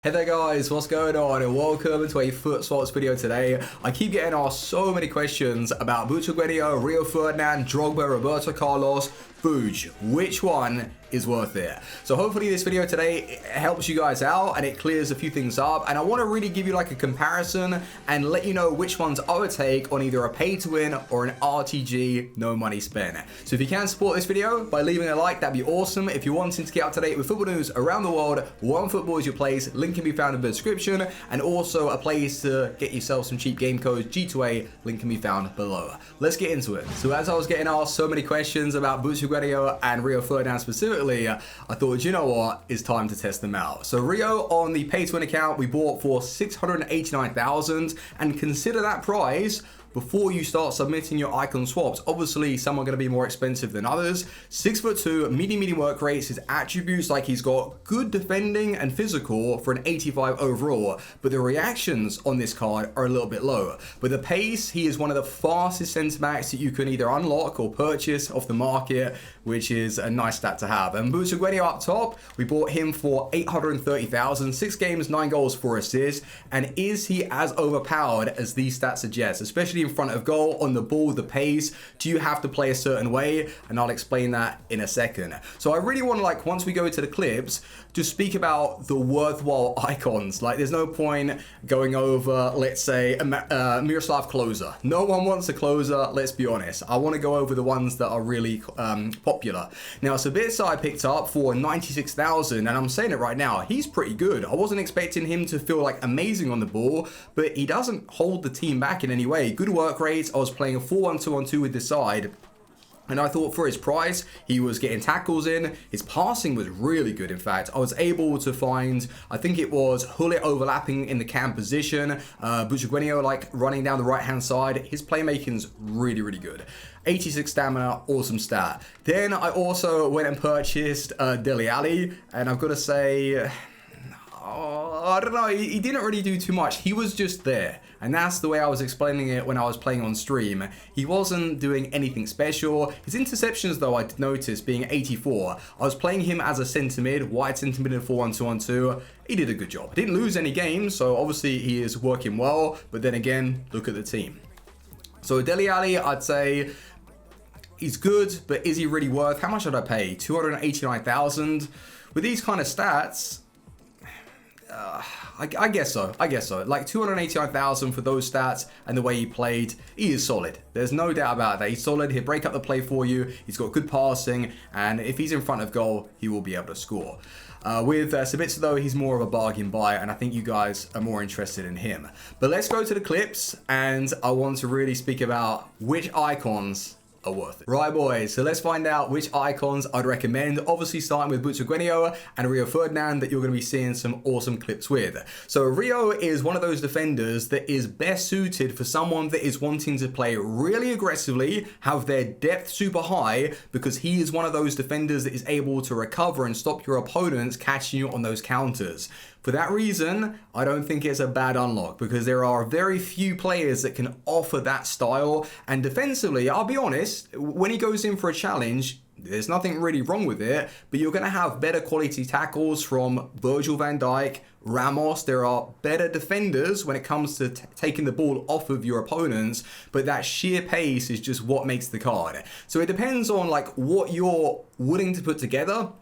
Hey there guys, what's going on and welcome to a foot swaps video today. I keep getting asked so many questions about Butragueño, Rio Ferdinand, Drogba, Roberto Carlos, Fuji. Which one is worth it? So hopefully this video today helps you guys out and it clears a few things up, and I want to really give you like a comparison and let you know which ones I would take on either a pay to win or an RTG no money spent. So if you can support this video by leaving a like, that'd be awesome. If you're wanting to get up to date with football news around the world, One Football is your place. Link can be found in the description, and also a place to get yourself some cheap game codes, G2A, link can be found below. Let's get into it. So as I was getting asked so many questions about Butragueño and Rio Ferdinand specifically, I thought, you know what, it's time to test them out. So Rio on the pay to win account we bought for 689,000, and consider that price before you start submitting your icon swaps. Obviously, some are going to be more expensive than others. 6'2", medium work rates. His attributes, like he's got good defending and physical for an 85 overall, but the reactions on this card are a little bit low. But the pace, he is one of the fastest centre backs that you can either unlock or purchase off the market, which is a nice stat to have. And Butragueño up top, we bought him for 830,000, 6 games, 9 goals, 4 assists. And is he as overpowered as these stats suggest, especially in front of goal, on the ball, the pace? Do you have to play a certain way? And I'll explain that in a second. So I really want to, like, once we go into the clips, just speak about the worthwhile icons. Like, there's no point going over, let's say, Miroslav Klose. No one wants a Klose, let's be honest. I want to go over the ones that are really popular. Now, Sabitzer I picked up for 96,000, and I'm saying it right now, he's pretty good. I wasn't expecting him to feel like amazing on the ball, but he doesn't hold the team back in any way. Good work rates. I was playing a 4-1-2-1-2 with this side, and I thought for his price, he was getting tackles in. His passing was really good, in fact. I was able to find, I think it was Hullet overlapping in the cam position. Butragueño, like, running down the right-hand side. His playmaking's really, really good. 86 stamina, awesome stat. Then I also went and purchased Dele Alli, and I've got to say, I don't know, he didn't really do too much. He was just there. And that's the way I was explaining it when I was playing on stream. He wasn't doing anything special. His interceptions, though, I did notice being 84. I was playing him as a centre mid, wide centre mid in 4-1-2-1-2. He did a good job. Didn't lose any games, so obviously he is working well. But then again, look at the team. So Dele Alli, I'd say he's good, but is he really worth? How much did I pay? 289,000. With these kind of stats, I guess so. Like 289,000 for those stats and the way he played, he is solid. There's no doubt about that. He's solid. He'll break up the play for you. He's got good passing, and if he's in front of goal, he will be able to score. With Sabitzer, though, he's more of a bargain buy, and I think you guys are more interested in him. But let's go to the clips, and I want to really speak about which icons are worth it. Right, boys, so let's find out which icons I'd recommend. Obviously starting with Butragueño and Rio Ferdinand that you're going to be seeing some awesome clips with. So Rio is one of those defenders that is best suited for someone that is wanting to play really aggressively, have their depth super high, because he is one of those defenders that is able to recover and stop your opponents catching you on those counters. For that reason, I don't think it's a bad unlock, because there are very few players that can offer that style. And defensively, I'll be honest, when he goes in for a challenge, there's nothing really wrong with it, but you're going to have better quality tackles from Virgil van Dijk, Ramos. There are better defenders when it comes to taking the ball off of your opponents, but that sheer pace is just what makes the card. So it depends on like what you're willing to put together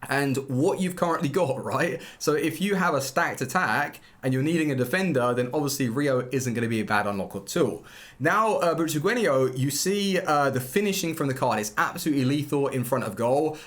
and what you've currently got, right? So if you have a stacked attack and you're needing a defender, then obviously Rio isn't going to be a bad unlock or two. Now, Butragueño, you see the finishing from the card is absolutely lethal in front of goal.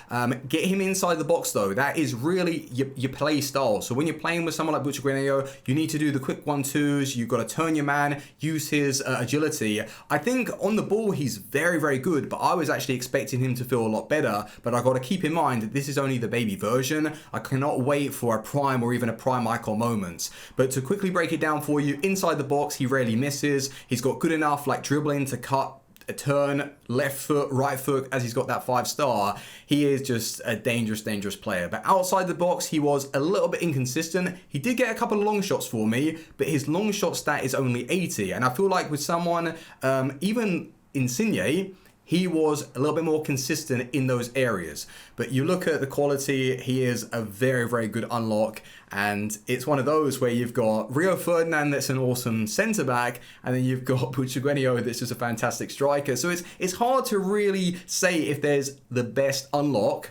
Get him inside the box, though. That is really your play style. So when you're playing with someone like Butragueño, you need to do the quick 1-2s. You've got to turn your man, use his agility. I think on the ball, he's very, very good, but I was actually expecting him to feel a lot better. But I got to keep in mind that this is only the baby version. I cannot wait for a prime or even a prime icon moment. But to quickly break it down for you, inside the box, he rarely misses. He's got good enough like dribbling to cut a turn, left foot, right foot, as he's got that 5-star. He is just a dangerous player. But outside the box, he was a little bit inconsistent. He did get a couple of long shots for me, but his long shot stat is only 80. And I feel like with someone, even Insigne, he was a little bit more consistent in those areas. But you look at the quality, he is a very, very good unlock. And it's one of those where you've got Rio Ferdinand that's an awesome centre-back, and then you've got Butragueño that's just a fantastic striker. So it's hard to really say if there's the best unlock.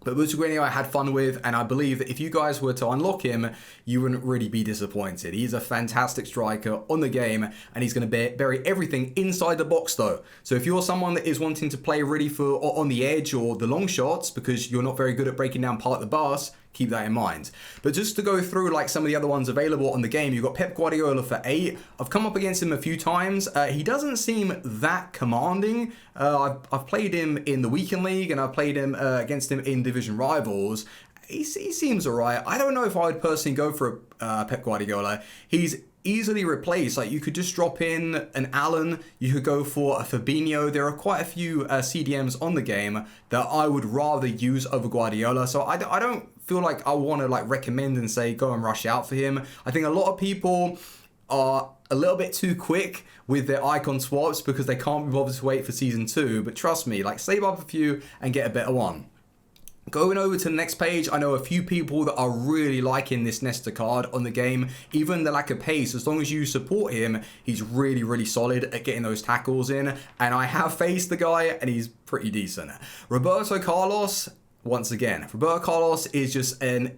But Butragueño I had fun with, and I believe that if you guys were to unlock him, you wouldn't really be disappointed. He's a fantastic striker on the game, and he's going to bury everything inside the box though. So if you're someone that is wanting to play really for on the edge or the long shots because you're not very good at breaking down part of the bus, keep that in mind. But just to go through like some of the other ones available on the game, you've got Pep Guardiola for 8. I've come up against him a few times. He doesn't seem that commanding. I've played him in the weekend league, and I've played him against him in division rivals. He seems alright. I don't know if I would personally go for Pep Guardiola. He's easily replaced. Like, you could just drop in an Allen, you could go for a Fabinho. There are quite a few CDMs on the game that I would rather use over Guardiola. So I don't feel like I want to like recommend and say go and rush out for him. I think a lot of people are a little bit too quick with their icon swaps because they can't be bothered to wait for season 2. But trust me, like, save up a few and get a better one. Going over to the next page, I know a few people that are really liking this Nesta card on the game. Even the lack of pace, as long as you support him, he's really, really solid at getting those tackles in. And I have faced the guy, and he's pretty decent. Roberto Carlos, once again, Roberto Carlos is just a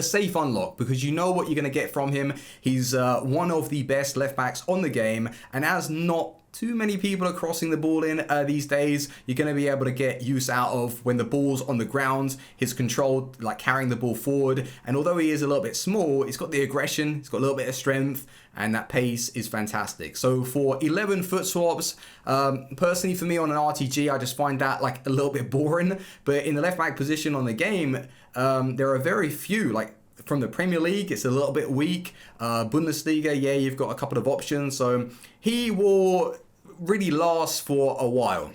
safe unlock because you know what you're going to get from him. He's one of the best left backs on the game, and as not too many people are crossing the ball in these days, you're going to be able to get use out of when the ball's on the ground, his control, like carrying the ball forward. And although he is a little bit small, he's got the aggression, he's got a little bit of strength, and that pace is fantastic. So for 11 foot swaps, personally for me on an RTG, I just find that like a little bit boring. But in the left back position on the game, there are very few. Like, from the Premier League, it's a little bit weak. Bundesliga, yeah, you've got a couple of options. So he will really last for a while.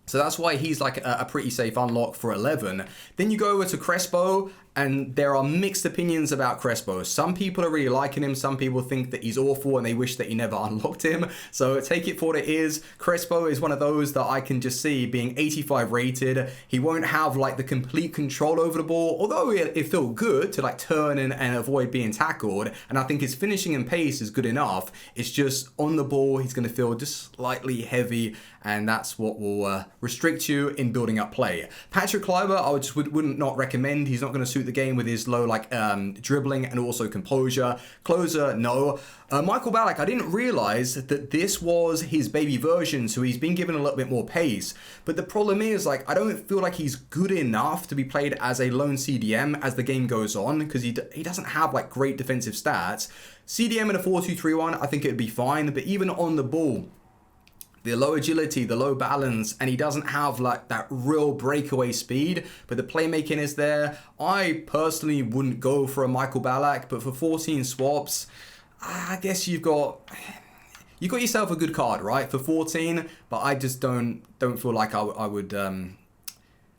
So that's why he's like a pretty safe unlock for 11. Then you go over to Crespo, and there are mixed opinions about Crespo. Some people are really liking him. Some people think that he's awful and they wish that he never unlocked him. So take it for what it is. Crespo is one of those that I can just see being 85 rated. He won't have like the complete control over the ball, although it felt good to like turn and avoid being tackled. And I think his finishing and pace is good enough. It's just on the ball, he's going to feel just slightly heavy, and that's what will restrict you in building up play. Patrick Kluivert, I wouldn't not recommend. He's not going to suit the game with his low like dribbling and also composure. Closer, no. Michael Ballack, I didn't realize that this was his baby version, so he's been given a little bit more pace. But the problem is, like, I don't feel like he's good enough to be played as a lone CDM as the game goes on, because he doesn't have like great defensive stats. CDM in a 4-2-3-1, I think it'd be fine, but even on the ball, the low agility, the low balance, and he doesn't have like that real breakaway speed, but the playmaking is there. I personally wouldn't go for a Michael Ballack, but for 14 swaps, I guess you got yourself a good card, right? For 14, but I just don't feel like I would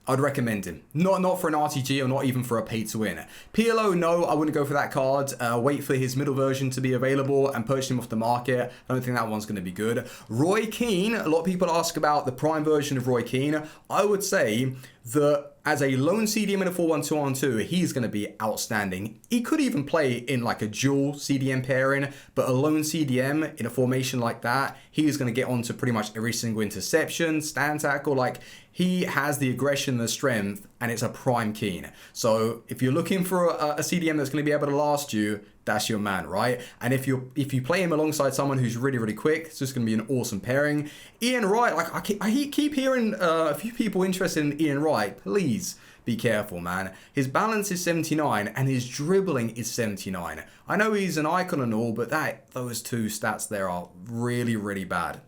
I'd recommend him. Not for an RTG or not even for a pay to win. PLO, no, I wouldn't go for that card. Wait for his middle version to be available and purchase him off the market. I don't think that one's going to be good. Roy Keane, a lot of people ask about the prime version of Roy Keane. I would say that as a lone CDM in a 4-1-2-on-2, he's going to be outstanding. He could even play in like a dual CDM pairing, but a lone CDM in a formation like that, he is going to get onto pretty much every single interception, stand tackle. Like, he has the aggression, the strength, and it's a prime Keane. So if you're looking for a CDM that's going to be able to last you, that's your man, right? And if you play him alongside someone who's really, really quick, it's just going to be an awesome pairing. Ian Wright, like I keep hearing a few people interested in Ian Wright. Please be careful, man. His balance is 79 and his dribbling is 79. I know he's an icon and all, but those two stats there are really, really bad.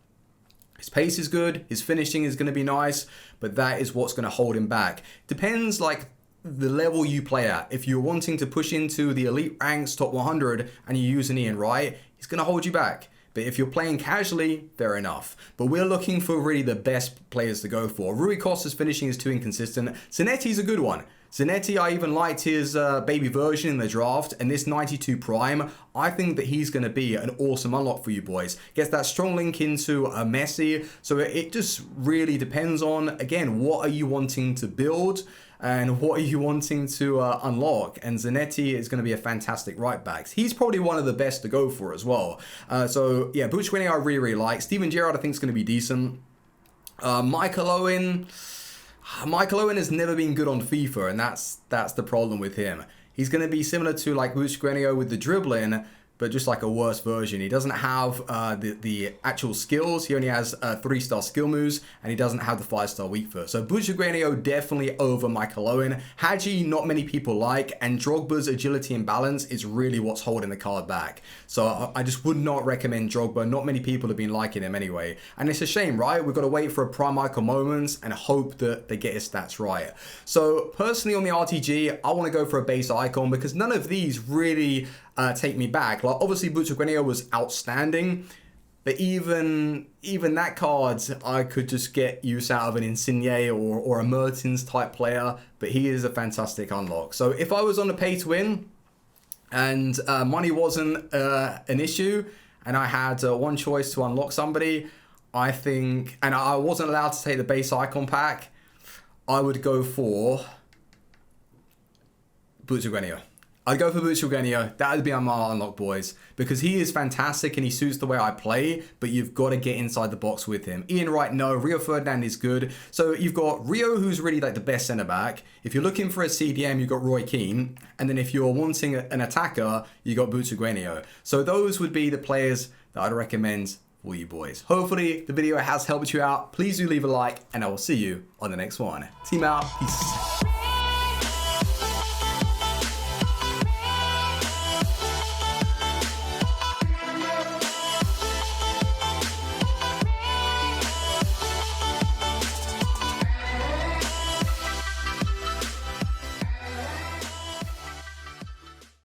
His pace is good, his finishing is going to be nice, but that is what's going to hold him back. Depends like the level you play at. If you're wanting to push into the elite ranks, top 100, and you use an Ian Wright, he's going to hold you back. But if you're playing casually, fair enough. But we're looking for really the best players to go for. Rui Costa's finishing is too inconsistent. Zanetti's a good one. Zanetti, I even liked his baby version in the draft, and this 92 Prime, I think that he's going to be an awesome unlock for you boys. Gets that strong link into Messi, so it just really depends on, again, what are you wanting to build and what are you wanting to unlock. And Zanetti is going to be a fantastic right back. He's probably one of the best to go for as well. So yeah, Butragueño I really like. Steven Gerrard I think is going to be decent. Michael Owen has never been good on FIFA, and that's the problem with him. He's going to be similar to like Butragueño with the dribbling, but just like a worse version. He doesn't have the actual skills. He only has 3-star skill moves, and he doesn't have the 5-star weak foot. So Butragueño definitely over Michael Owen. Hadji, not many people like, and Drogba's agility and balance is really what's holding the card back. So I just would not recommend Drogba. Not many people have been liking him anyway. And it's a shame, right? We've got to wait for a prime icon moments and hope that they get his stats right. So personally on the RTG, I want to go for a base icon because none of these really take me back. Like obviously Butragueño was outstanding, but even that card I could just get use out of an Insigne or a Mertens type player, but he is a fantastic unlock. So if I was on a pay to win and money wasn't an issue and I had one choice to unlock somebody, I think, and I wasn't allowed to take the base icon pack, I would go for Butragueño. I'd go for Butragueño. That would be my unlock, boys, because he is fantastic and he suits the way I play, but you've got to get inside the box with him. Ian Wright, no. Rio Ferdinand is good. So you've got Rio, who's really like the best centre-back. If you're looking for a CDM, you've got Roy Keane. And then if you're wanting an attacker, you got Butragueño. So those would be the players that I'd recommend for you boys. Hopefully the video has helped you out. Please do leave a like, and I will see you on the next one. Team out. Peace.